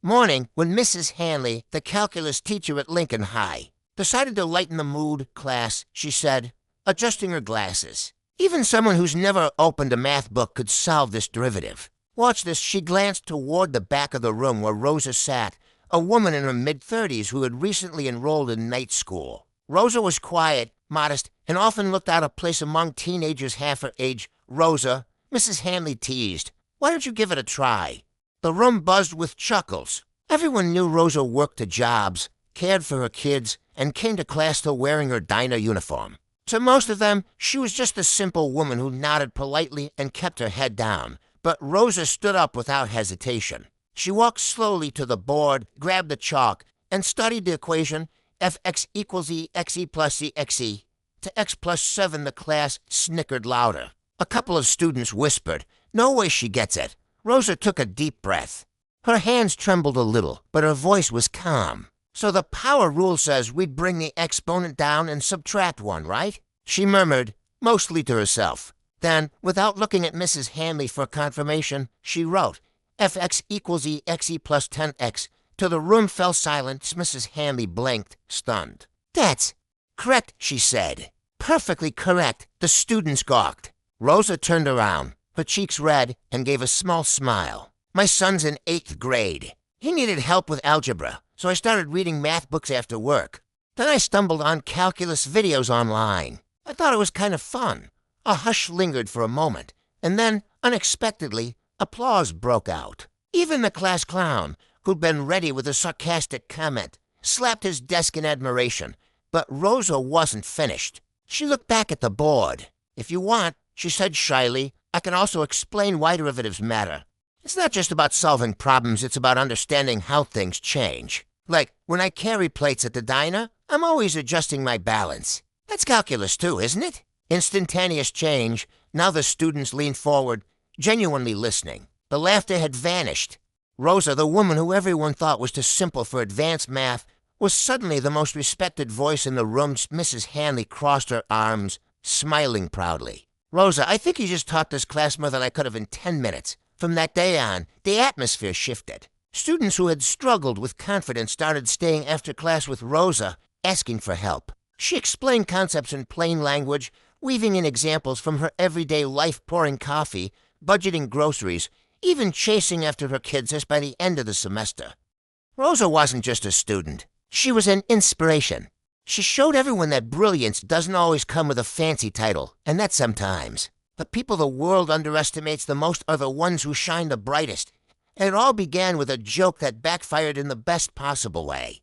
Morning when Mrs. Hanley, the calculus teacher at Lincoln High, decided to lighten the mood, class, she said, adjusting her glasses. Even someone who's never opened a math book could solve this derivative. Watch this. She glanced toward the back of the room where Rosa sat, a woman in her mid-30s who had recently enrolled in night school. Rosa was quiet, modest, and often looked out of place among teenagers half her age. Rosa, Mrs. Hanley teased, why don't you give it a try? The room buzzed with chuckles. Everyone knew Rosa worked to jobs, cared for her kids, and came to class still wearing her diner uniform. To most of them, she was just a simple woman who nodded politely and kept her head down. But Rosa stood up without hesitation. She walked slowly to the board, grabbed the chalk, and studied the equation fx equals e xe plus cxe. To x plus 7, the class snickered louder. A couple of students whispered, "No way she gets it." Rosa took a deep breath. Her hands trembled a little, but her voice was calm. "So the power rule says we'd bring the exponent down and subtract 1, right?" She murmured, mostly to herself. Then, without looking at Mrs. Hanley for confirmation, she wrote, fx equals e xe plus 10x. Till the room fell silent, Mrs. Hanley blinked, stunned. "That's correct," she said. "Perfectly correct." The students gawked. Rosa turned around, her cheeks red, and gave a small smile. "My son's in 8th grade. He needed help with algebra, so I started reading math books after work. Then I stumbled on calculus videos online. I thought it was kind of fun." A hush lingered for a moment, and then, unexpectedly, applause broke out. Even the class clown, who'd been ready with a sarcastic comment, slapped his desk in admiration. But Rosa wasn't finished. She looked back at the board. "If you want," she said shyly, "I can also explain why derivatives matter. It's not just about solving problems, it's about understanding how things change. Like, when I carry plates at the diner, I'm always adjusting my balance. That's calculus too, isn't it?" Instantaneous change. Now the students leaned forward, genuinely listening. The laughter had vanished. Rosa, the woman who everyone thought was too simple for advanced math, was suddenly the most respected voice in the room. Mrs. Hanley crossed her arms, smiling proudly. "Rosa, I think you just taught this class more than I could have in 10 minutes. From that day on, the atmosphere shifted. Students who had struggled with confidence started staying after class with Rosa, asking for help. She explained concepts in plain language, weaving in examples from her everyday life, pouring coffee, budgeting groceries, even chasing after her kids just by the end of the semester. Rosa wasn't just a student. She was an inspiration. She showed everyone that brilliance doesn't always come with a fancy title, and that sometimes. The people the world underestimates the most are the ones who shine the brightest. And it all began with a joke that backfired in the best possible way.